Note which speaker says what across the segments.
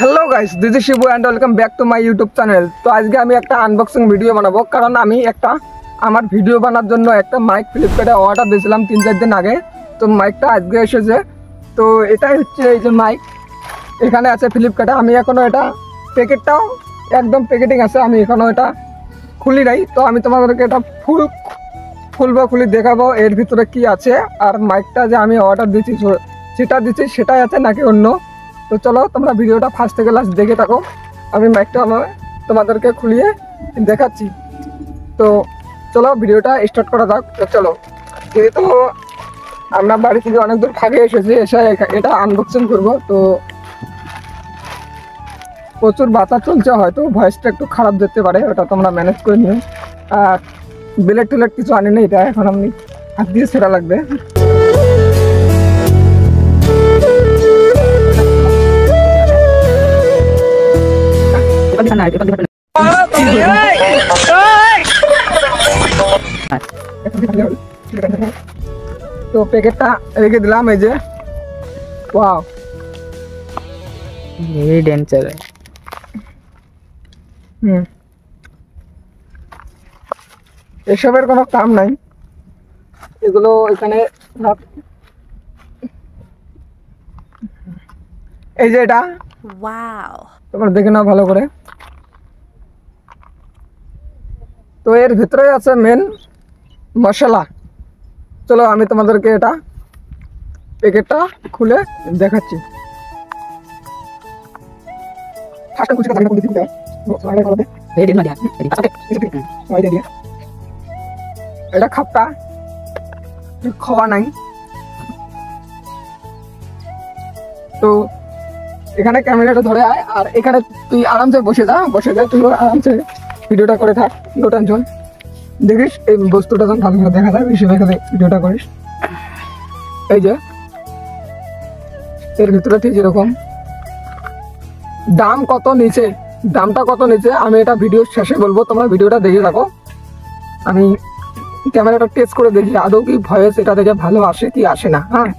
Speaker 1: Hello guys, this is Shibu and welcome back to my YouTube channel. तो आज के আমি একটা আনবক্সিং ভিডিও বানাবো, কারণ আমি একটা আমার ভিডিও বানানোর জন্য একটা মাইক ফ্লিপকার্টে অর্ডার দিয়েছিলাম 3-4 দিন আগে। তো মাইকটা আজকে এসেছে। তো এটাই হচ্ছে এই যে মাইক, এখানে আছে ফ্লিপকার্টে। আমি এখনো এটা প্যাকেটটাও একদম প্যাকেটিং আছে, আমি এখনো এটা খুলি নাই। তো আমি তোমাদেরকে এটা খুলে দেখাবো এর ভিতরে কি আছে, আর মাইকটা যে আমি অর্ডার দিয়েছি সেটাই আছে নাকি অন্য। তো চলো তোমরা ভিডিওটা ফার্স্ট থেকে লাস্ট দেখে থাকো। আমি মাইকটা তোমাদেরকে খুলিয়ে দেখাচ্ছি। তো চলো ভিডিওটা স্টার্ট করা যাক। তো চলো, যেহেতু আমরা বাড়ি থেকে অনেক দূর ফাঁকে এসে এটা আনবক্সিং করব। তো প্রচুর বাতাস চলছে, হয়তো ভয়েসটা একটু খারাপ যেতে পারে, ওটা তোমরা ম্যানেজ করে নিও। আর ব্লেড কিছু আনি না, এটা এখন আমি হাত দিয়ে ছেঁড়া লাগবে। তো প্যাকেটটা রেখে দিলাম, এই যে ওয়াও,
Speaker 2: ये डेंजर है।
Speaker 1: এসবের কোনো কাম নাই, এগুলো এখানে এই যে এটা
Speaker 3: ওয়াও,
Speaker 1: তোমরা দেখে নাও ভালো করে। তো এর ভিতরে আছে মেন মশলা। চলো আমি তোমাদেরকে এটা প্যাকেটটা খুলে দেখাচ্ছি। এটা খাপটা খাওয়া নাই। তো এখানে ক্যামেরাটা ধরে আয়, আর এখানে তুই আরামসে বসে যা তুই আরামসে ভিডিওটা করে থাক, নো টেনশন। দেখিস এই বস্তুটা যখন ভালো করে দেখা যায়, বেশি দেখা ভিডিওটা করিস। এই যে এর ভিতরে ঠিক এরকম। দামটা কত নিচে আমি এটা ভিডিওর শেষে বলবো, তোমরা ভিডিওটা দেখে থাকো। আমি ক্যামেরাটা টেস্ট করে দেখি আদৌ কি ভয়েস এটা দেখে ভালো আসে কি আসে না। হ্যাঁ,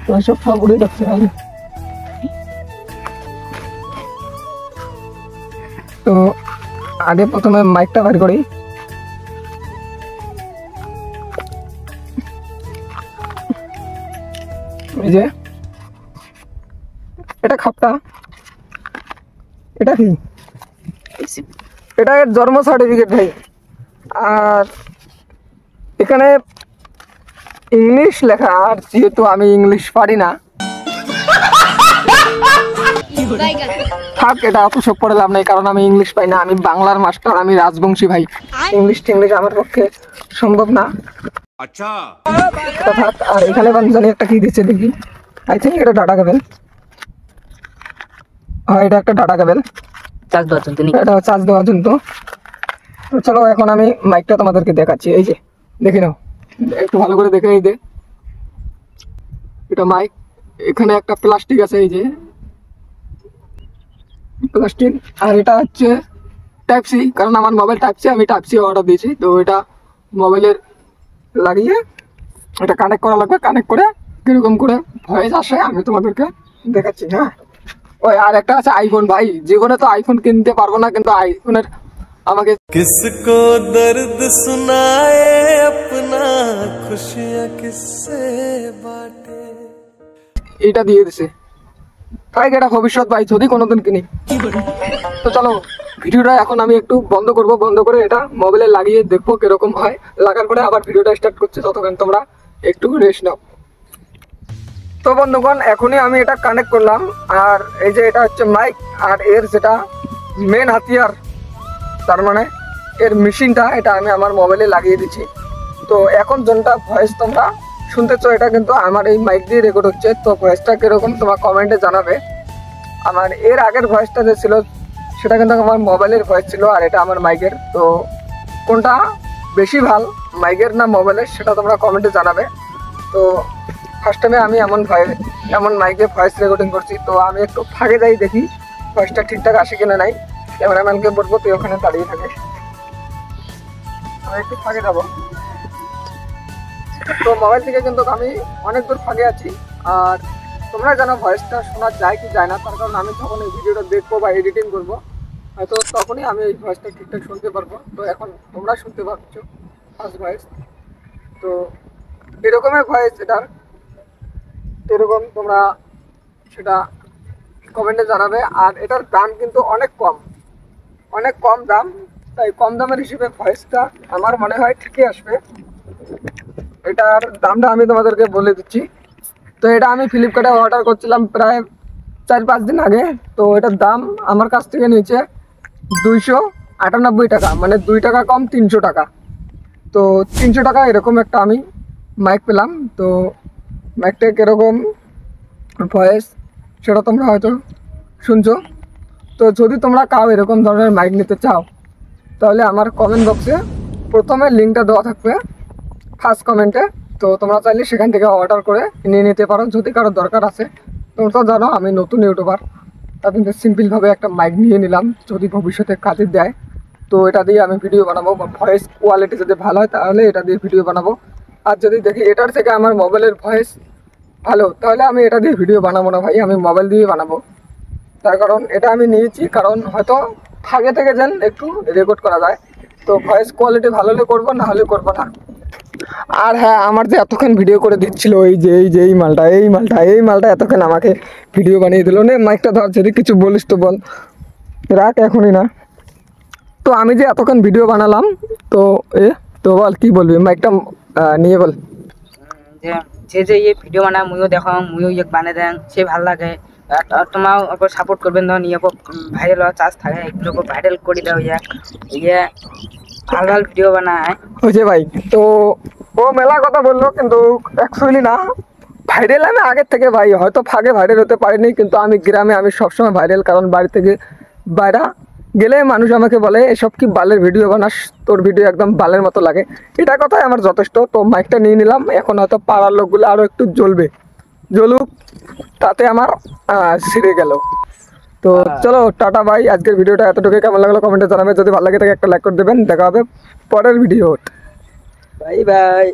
Speaker 1: তো এসব সব উড়ে যাচ্ছে। তো আগে প্রথমে মাইকটা বার করি। এই যে এটা খাপটা, এটা কি, এটা এর জন্ম সার্টিফিকেট ভাই। আর এখানে ইংলিশ লেখা, আর যেহেতু আমি ইংলিশ পারি না, থাক এটা অত সব পড়ে লাভ নেই, কারণ আমি ইংলিশ পাই না। আমি বাংলার মাস্টার, আমি রাজবংশী ভাই। ইংলিশ আমার পক্ষে সম্ভব না। আচ্ছা থাক। আর এখানে জানি একটা কি দিচ্ছে দেখি, আই থিঙ্ক এটা ডাটা কেবল। হ্যাঁ, এটা একটা ডাটা কেবল, এটা চার্জ দেওয়ার জন্য। তো চলো এখন আমি মাইকটা তোমাদেরকে দেখাচ্ছি। এই যে দেখে নাও, একটু ভালো করে দেখে। এই যে এটা মাইক, এখানে একটা প্লাস্টিক আছে, এই যে প্লাস্টিক। আর এটা হচ্ছে টাইপ সি, কারণ আমার মোবাইল টাইপ সি, আমি টাইপ সি অর্ডার দিয়েছি। তো এটা মোবাইলের লাগিয়ে এটা কানেক্ট করা লাগবে। কানেক্ট করে কিরকম করে ভয়েস আসে আমি তোমাদেরকে দেখাচ্ছি। হ্যাঁ, ওই আর একটা আছে আইফোন। ভাই জীবনে তো আইফোন কিনতে পারবো না, কিন্তু আইফোনের আমাকে
Speaker 4: किसको दर्द सुनाए अपना खुशियां किससे बांटे,
Speaker 1: এটা দিয়ে দিছে। তাই এটা ভবিষ্যৎ ভাই, যদি কোনোদিন কিনি। তো চলো ভিডিওটা এখন আমি একটু বন্ধ করে এটা মোবাইলে লাগিয়ে দেখবো কিরকম হয়। লাগার পরে আবার ভিডিওটা স্টার্ট করছি, ততক্ষণ তোমরা একটু রেস্ট নাও। তো বন্ধুগণ, এখনই আমি এটা কানেক্ট করলাম। আর এই যে এটা হচ্ছে মাইক, আর এর যেটা মেন হাতিয়ার, তার মানে এর মেশিনটা, এটা আমি আমার মোবাইলে লাগিয়ে দিচ্ছি। তো এখন যেটা ভয়েস তোমরা শুনতেছো, এটা কিন্তু আমার এই মাইক দিয়ে রেকর্ড হচ্ছে। তো ভয়েসটা কিরকম তোমরা কমেন্টে জানাবে। আমার এর আগের ভয়েসটা যে ছিল সেটা কিন্তু আমার মোবাইলের ভয়েস ছিল, আর এটা আমার মাইকের। তো কোনটা বেশি ভালো, মাইকের না মোবাইলের, সেটা তোমরা কমেন্টে জানাবে। তো ফার্স্ট টাইমে আমি এমন মাইকে ভয়েস রেকর্ডিং করছি। তো আমি একটু ফাঁকে যাই, দেখি ভয়েসটা ঠিকঠাক আসে কিনা নাই। ক্যামেরাম্যানকে বলবো তুই ওখানে দাঁড়িয়ে থাকে, আমি একটু ফাঁকে যাবো। তো মোবাইল থেকে কিন্তু আমি অনেক দূর ফাঁকে আছি। আর তোমরা জানো ভয়েসটা শোনা যায় কি যায় না, তার কারণ আমি যখন এই ভিডিওটা দেখবো বা এডিটিং করবো হয়তো তখনই আমি এই ভয়েসটা ঠিকঠাক শুনতে পারবো। তো এখন তোমরা শুনতে পারছো ফার্স্ট ভয়েস। তো এরকমের ভয়েস এটার, এরকম তোমরা সেটা কমেন্টে জানাবে। আর এটার দাম কিন্তু অনেক কম দাম, তাই কম দামের হিসেবে ভয়েসটা আমার মনে হয় ঠিকই আসবে। এটার দামটা আমি তোমাদেরকে বলে দিচ্ছি। তো এটা আমি ফ্লিপকার্টে অর্ডার করছিলাম প্রায় 4-5 দিন আগে। তো এটার দাম আমার কাছ থেকে নিয়েছে 298 টাকা, মানে 2 টাকা কম 300 টাকা। তো 300 টাকা এরকম একটা আমি মাইক পেলাম। তো মাইকটা কীরকম ভয়েস সেটা তোমরা হয়তো শুনছো। তো যদি তোমরা কাও এরকম ধরনের মাইক নিতে চাও তাহলে আমার কমেন্ট বক্সে প্রথমে লিঙ্কটা দেওয়া থাকবে ফার্স্ট কমেন্টে। তো তোমরা চাইলে সেখান থেকে অর্ডার করে নিয়ে নিতে পারো যদি কারো দরকার আছে। তোমরা তো জানো আমি নতুন ইউটিউবার, তার জন্য সিম্পলভাবে একটা মাইক নিয়ে নিলাম, যদি ভবিষ্যতে কাজে দেয় তো এটা দিয়ে আমি ভিডিও বানাবো। বা ভয়েস কোয়ালিটি যদি ভালো হয় তাহলে এটা দিয়ে ভিডিও বানাবো। আর যদি দেখি এটার থেকে আমার মোবাইলের ভয়েস ভালো তাহলে আমি এটা দিয়ে ভিডিও বানাবো না ভাই, আমি মোবাইল দিয়ে বানাবো। তার কারণ এটা আমি নিয়েছি কারণ হয়তো আগে থেকে যেন একটু রেকর্ড করা যায়। তো ভয়েস কোয়ালিটি ভালো হলে করবো, না হলে করবো না। আর হ্যাঁ, আমার যে এতক্ষণ ভিডিও করে দিচ্ছিল এই মালটা এতক্ষণ আমাকে ভিডিও বানিয়ে দিল। নে মাইকটা ধর, যদি কিছু বলিস তো বল, রাখ এখনই না। তো আমি যে এতক্ষণ ভিডিও বানালাম তো তো বল কি বলবি, মাইকটা নিয়ে বল।
Speaker 2: যে যে ইয়ে ভিডিও বানায় মুইও দেখো, মুইও ইয়ে বানিয়ে দেন, সে ভাল লাগে। তোমার ওপর সাপোর্ট করবেন, ধরুন ইয়ে ভাইরাল হওয়ার চান্স থাকে, এগুলো ভাইরাল করে দাও। ইয়ে ভাল ভাল ভিডিও বানায়
Speaker 1: হয়েছে ভাই। তো ও মেলা কথা বললো কিন্তু অ্যাকচুয়ালি না, ভাইরাল আমি আগের থেকে ভাই, হয়তো ফাঁকে ভাইরাল হতে পারিনি কিন্তু আমি গ্রামে আমি সবসময় ভাইরাল। কারণ বাড়ি থেকে বাইরে গেলে মানুষ আমাকে বলে এসব কি বালের ভিডিও বানাস, তোর ভিডিও একদম বালের মতো লাগে। এটা কথাই আমার যথেষ্ট। তো মাইকটা নিয়ে নিলাম, এখন হয়তো পাড়ার লোকগুলো আরও একটু জ্বলুক, তাতে আমার ছিঁড়ে গেল। তো চলো টাটা ভাই, আজকের ভিডিওটা এতটুকু। কেমন লাগলো কমেন্টে জানাবে, যদি ভালো লাগে থাকে একটা লাইক করে দেবেন। দেখা হবে পরের ভিডিও।
Speaker 2: Bye bye.